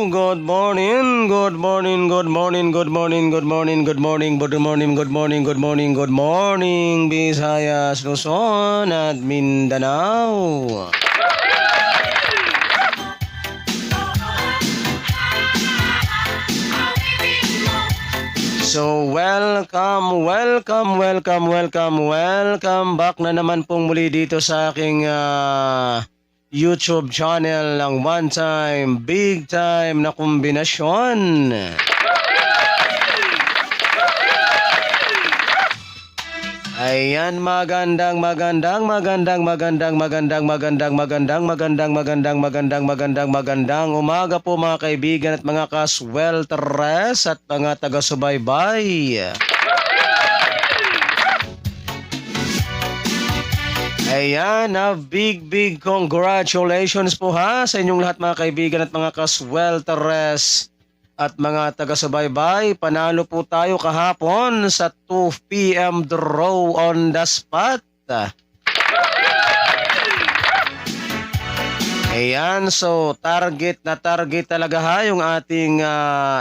good morning, good morning, good morning, good morning, good morning, good morning, good morning, good morning, good morning, good morning, Visayas, Luzon at Mindanao. So welcome back na naman pong muli dito sa aking YouTube channel ng One Time, Big Time na kombinasyon. Ayan, magandang umaga po mga kaibigan at mga kaswelteres at mga taga-subaybay. Ayan, big congratulations po ha sa inyong lahat mga kaibigan at mga kaswelteres at mga taga-subaybay. Panalo po tayo kahapon sa 2 p.m. draw on the spot. Ayan, so target talaga ha yung ating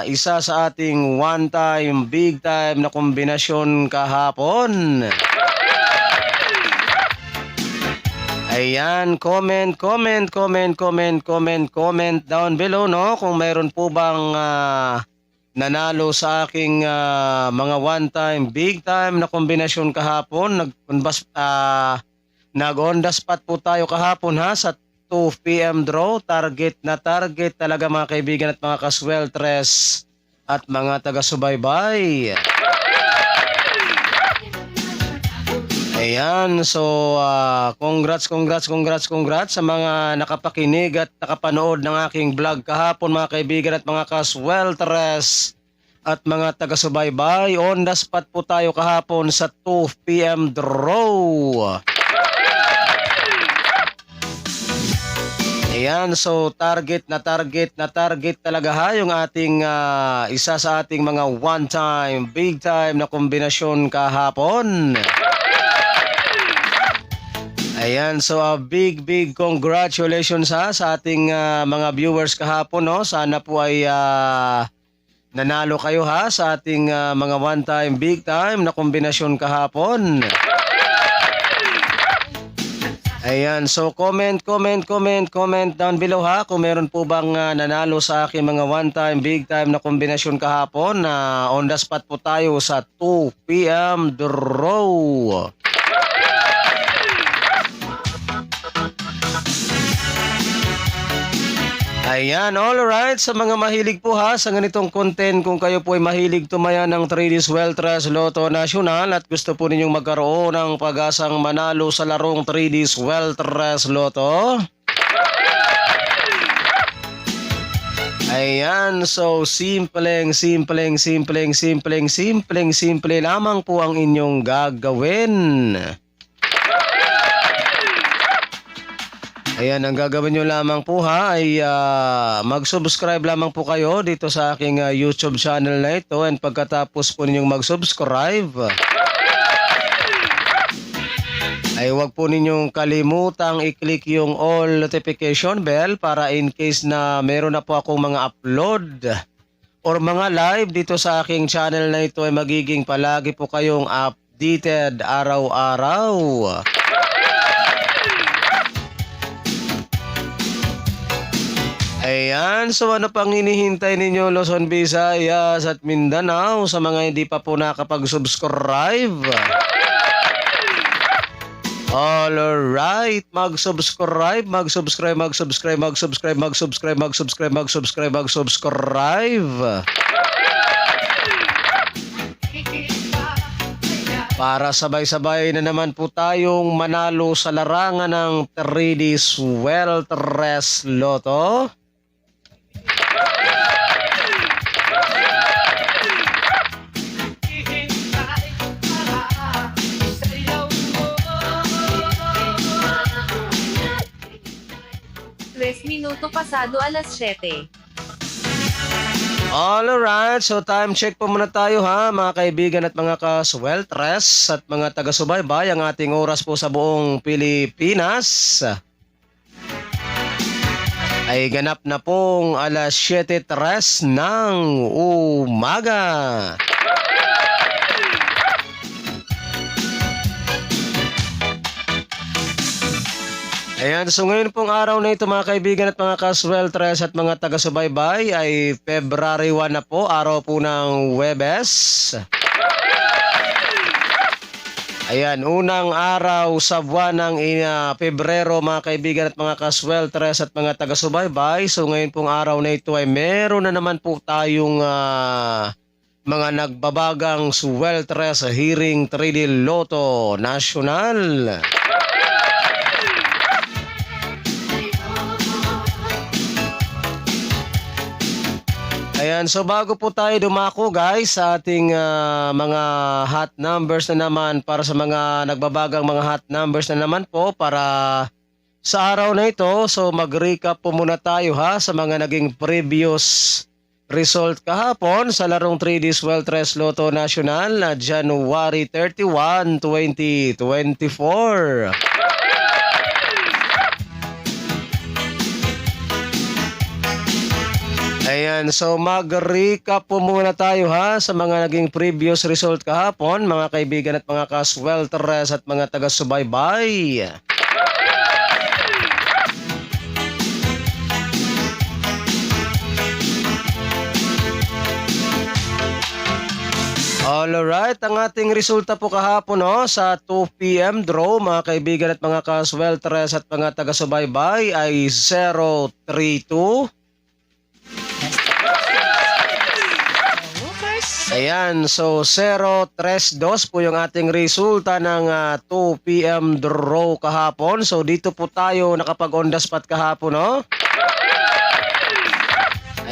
isa sa ating one time, big time na kombinasyon kahapon. Ayan, comment down below no kung mayroon po bang nanalo sa aking mga one time, big time na kombinasyon kahapon. Nag-on the spot po tayo kahapon ha sa 2 p.m. draw. Target talaga mga kaibigan at mga kasweltres at mga taga-subaybay. Ayan, so congrats sa mga nakapakinig at nakapanood ng aking vlog kahapon mga kaibigan at mga kaswelteres at mga taga-subaybay. On the spot po tayo kahapon sa 2 p.m. draw. Ayan, so target talaga ha yung ating isa sa ating mga one time, big time na kombinasyon kahapon. Ayan, so big congratulations ha sa ating mga viewers kahapon no. Sana po ay nanalo kayo ha sa ating mga one time, big time na kombinasyon kahapon. Ayan, so comment down below ha kung meron po bang nanalo sa aking mga one time, big time na kombinasyon kahapon na on the spot po tayo sa 2 p.m. draw. Ayan, alright. Sa mga mahilig po ha sa ganitong content, kung kayo po ay mahilig tumaya ng 3D Sweltres Lotto National at gusto po ninyong magkaroon ng pag-asang manalo sa larong 3D Sweltres Lotto. Ayan, so simple lamang po ang inyong gagawin. Ayan, ang gagawin nyo lamang po ha ay mag-subscribe lamang po kayo dito sa aking YouTube channel na ito, and pagkatapos po ninyong mag-subscribe ay huwag po ninyong kalimutang i-click yung all notification bell para in case na meron na po akong mga upload or mga live dito sa aking channel na ito ay magiging palagi po kayong updated araw-araw. Ayan, so ano pang hinihintay ninyo Luzon, Visayas at Mindanao sa mga hindi pa po nakapag-subscribe? Alright, mag-subscribe. Para sabay-sabay na naman po tayong manalo sa larangan ng 3D Sweltres Lotto. Minuto pasado alas 7. Alright, so time check po muna tayo ha mga kaibigan at mga kasweltres at mga taga-subaybay. Ang ating oras po sa buong Pilipinas ay ganap na pong alas 7:03 ng umaga. Ayan, so ngayon pong araw na ito mga kaibigan at mga kasweltres at mga taga-subaybay ay February 1 na po, araw po ng Huwebes. Ayan, unang araw sa buwan ng Pebrero mga kaibigan at mga kasweltres at mga taga-subaybay. So ngayon pong araw na ito ay meron na naman po tayong mga nagbabagang sweltres sa Hearing 3D Lotto National. Ayan, so bago po tayo dumako guys sa ating mga hot numbers na naman para sa mga nagbabagang mga hot numbers na naman po para sa araw na ito. So mag-recap po muna tayo ha sa mga naging previous result kahapon sa larong 3D Sweltres Lotto National na January 31, 2024. Ayan, so mag-recap po muna tayo ha sa mga naging previous result kahapon, mga kaibigan at mga kasweltres at mga taga-subaybay. Alright, ang ating resulta po kahapon sa 2 p.m. draw, mga kaibigan at mga kasweltres at mga taga-subaybay ay 032. Ayan, so 032 po yung ating resulta ng 2 p.m. draw kahapon. So dito po tayo nakapag-on the spot kahapon, no?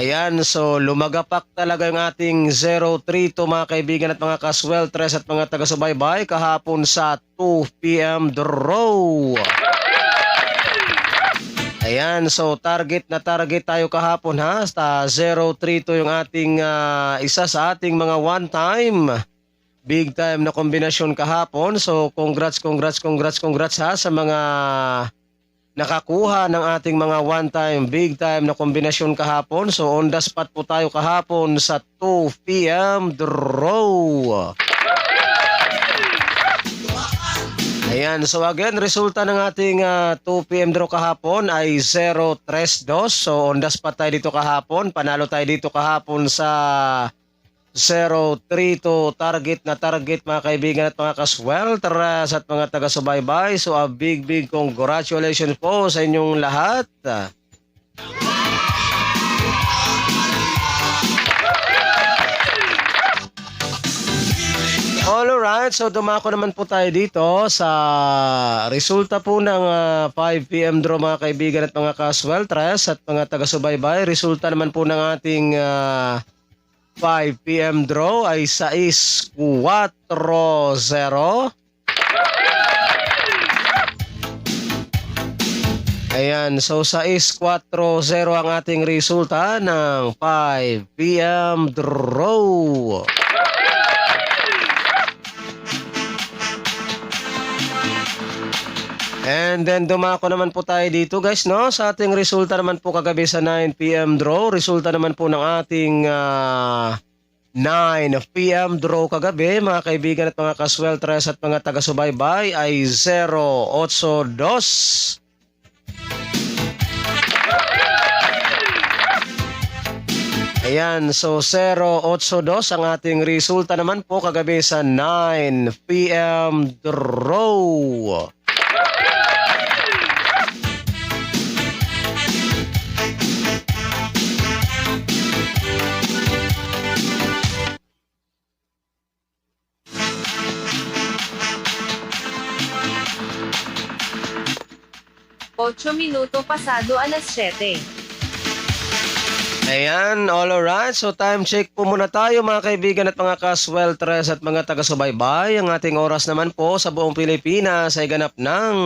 Ayan, so lumagapak talaga yung ating 032 mga kaibigan at mga kasweltres at mga taga-subaybay kahapon sa 2 p.m. draw. Ayan, so target tayo kahapon ha. Sa 032 yung ating isa sa ating mga one time. Big time na kombinasyon kahapon. So congrats ha sa mga nakakuha ng ating mga one time big time na kombinasyon kahapon. So on the spot po tayo kahapon sa 2 p.m. draw. Ayan, so again, resulta ng ating 2 p.m. draw kahapon ay 032. So on the spot tayo dito kahapon. Panalo tayo dito kahapon sa 032 target mga kaibigan at mga kasweltres at mga taga-subaybay. So a big congratulations po sa inyong lahat. Alright, so dumako naman po tayo dito sa resulta po ng 5 p.m. draw mga kaibigan at mga kasweltres at mga taga-subaybay. Resulta naman po ng ating 5 p.m. draw ay 640. Ayan, so 640 ang ating resulta ng 5 p.m. draw. And then dumako naman po tayo dito guys, no? Sa ating resulta naman po kagabi sa 9 p.m. draw. Resulta naman po ng ating 9 p.m. draw kagabi, mga kaibigan at mga kasweltres at mga taga-subaybay ay 082. Ayan, so 082 ang ating resulta naman po kagabi sa 9 p.m. draw. Ocho minuto pasado alas 7. Ayan, alright. So time check po muna tayo mga kaibigan at mga kasweltres at mga taga-subaybay. Ang ating oras naman po sa buong Pilipinas ay ganap ng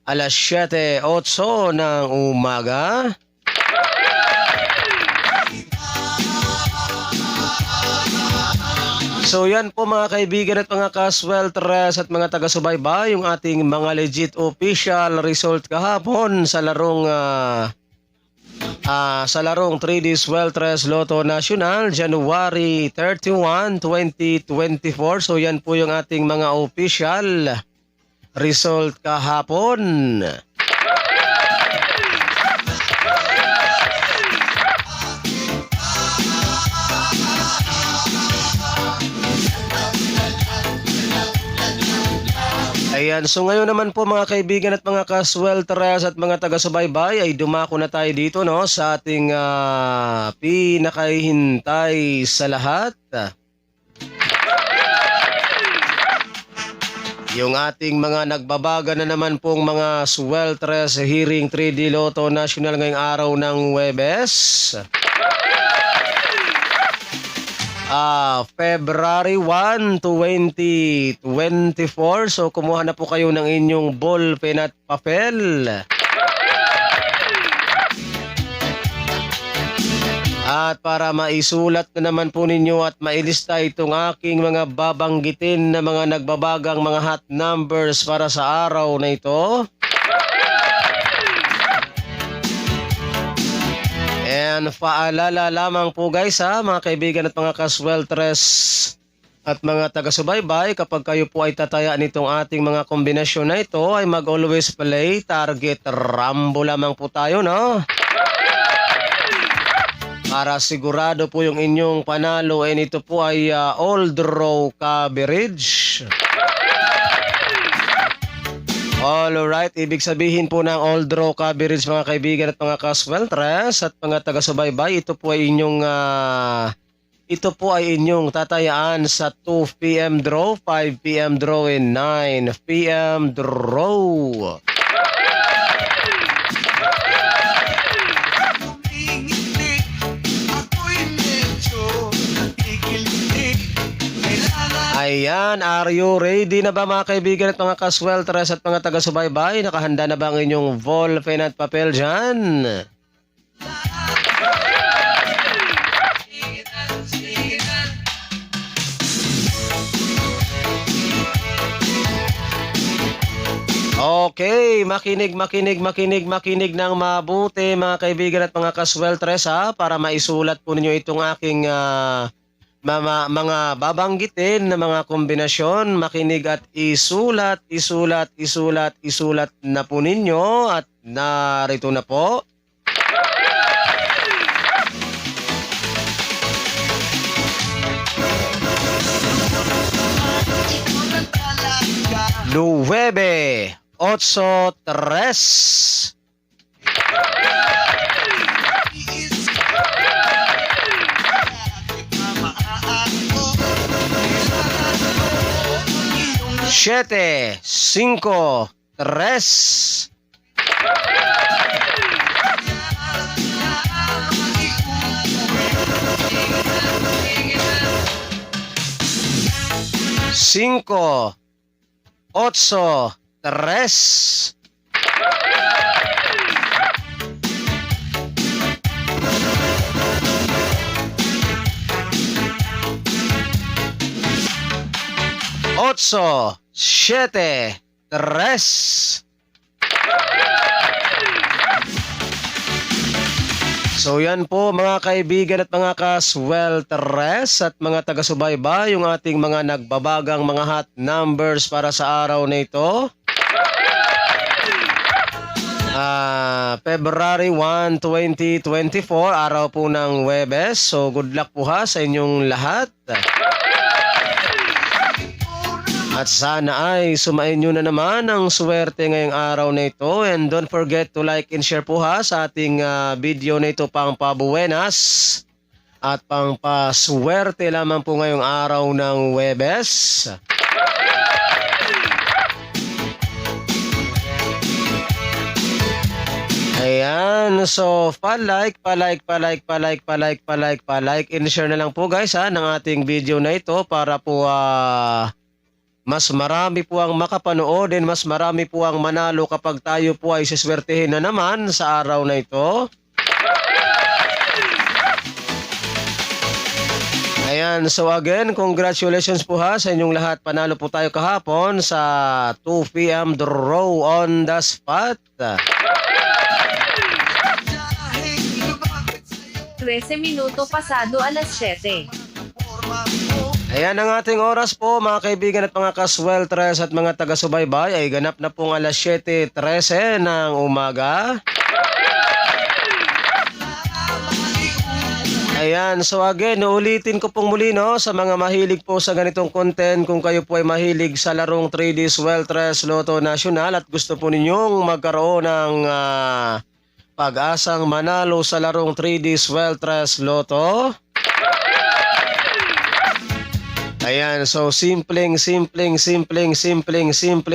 alas 7:08 ng umaga. So yan po mga kaibigan at mga kasweltres at mga taga-subaybay, yung ating mga legit official result kahapon sa larong sa larong 3D Sweltres Lotto National, January 31, 2024. So yan po yung ating mga official result kahapon. Ayan, so ngayon naman po mga kaibigan at mga kaswelteres at mga taga-subaybay ay dumako na tayo dito no sa ating pinakahihintay sa lahat. Yung ating mga nagbabaga na naman pong mga swelteres hearing 3D Lotto National ngayong araw ng Huwebes. February 1, 2024. So kumuha na po kayo ng inyong ballpen at papel. At para maisulat na naman po ninyo at mailista itong aking mga babanggitin na mga nagbabagang mga hot numbers para sa araw na ito. And paalala lamang po guys mga kaibigan at mga kasweltres at mga taga-subaybay, kapag kayo po ay tataya nitong ating mga kombinasyon na ito ay mag-always play target rambo lamang po tayo no? Para sigurado po yung inyong panalo and ito po ay all draw coverage. Alright, ibig sabihin po ng all draw coverage mga kaibigan at mga kasweltres at mga taga-subaybay, ito po ay inyong tatayaan sa 2 PM draw, 5 PM draw, and 9 PM draw. Ayan, are you ready na ba mga kaibigan at mga kasweltres at mga taga-subaybay? Nakahanda na ba ang inyong ballpen at papel dyan? Okay, makinig ng mabuti mga kaibigan at mga kasweltres para maisulat po ninyo itong aking mga babanggitin na mga kombinasyon. Makinig at isulat na po ninyo at narito na po. Nueve, otso, tres. Siete, cinco, tres. Cinco, ocho, tres. Ocho, siete, tres. So yan po mga kaibigan at mga kaswelteres at mga taga-subaybay, yung ating mga nagbabagang mga hot numbers para sa araw na ito. February 1, 2024, araw po ng Huwebes. So good luck po sa inyong lahat. At sana ay sumain nyo na naman ang swerte ngayong araw na ito. And don't forget to like and share po sa ating video na ito pang pabuenas at pang paswerte lamang po ngayong araw ng Huwebes. Ayan, so pa-like and share na lang po guys ng ating video na ito para po mas marami po ang makapanood and mas marami po ang manalo kapag tayo po ay siswertehin na naman sa araw na ito. Ayan, so again, congratulations po sa inyong lahat. Panalo po tayo kahapon sa 2 PM draw on the spot. 13 minuto pasado alas 7. Ayan ang ating oras po mga kaibigan at mga kasweltres at mga taga-subaybay ay ganap na pong alas 7:13 ng umaga. Ayan, so again, uulitin ko pong muli no, sa mga mahilig po sa ganitong content, kung kayo po ay mahilig sa larong 3D Sweltres Lotto National at gusto po ninyong magkaroon ng pag-asang manalo sa larong 3D Sweltres Lotto. Ayan, so simple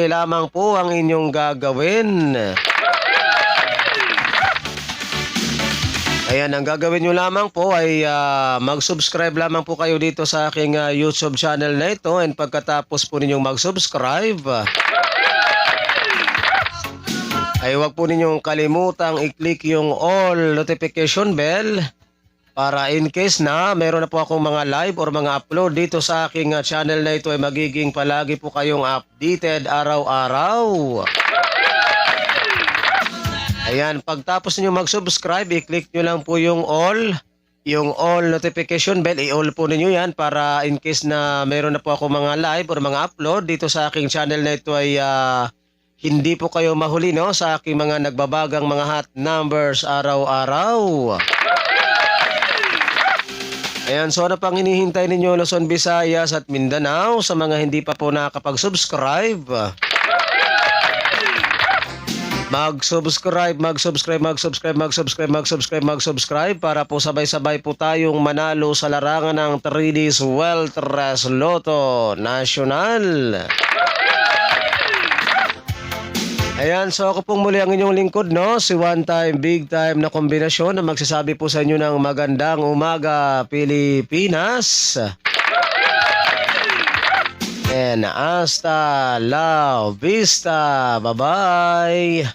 lamang po ang inyong gagawin. Ayan, ang gagawin nyo lamang po ay mag-subscribe lamang po kayo dito sa aking YouTube channel na ito, and pagkatapos po ninyong mag-subscribe, ay huwag po ninyong kalimutang i-click yung all notification bell para in case na meron na po akong mga live or mga upload dito sa aking channel na ito ay magiging palagi po kayong updated araw-araw. Ayan, pagtapos niyo mag-subscribe, i-click nyo lang po yung all notification bell, i-all po ninyo yan para in case na meron na po ako mga live or mga upload dito sa aking channel na ito ay hindi po kayo mahuli no, sa aking mga nagbabagang mga hot numbers araw-araw. Ayan, so ano pang hinihintay ninyo Luzon, Visayas at Mindanao sa mga hindi pa po nakakapag-subscribe? Mag-subscribe para po sabay-sabay po tayong manalo sa larangan ng 3D Sweltres Lotto National. Ayan, so ako pong muli ang inyong lingkod, no? Si One Time, Big Time na kombinasyon na magsasabi po sa inyo ng magandang umaga, Pilipinas. And hasta la vista. Bye-bye.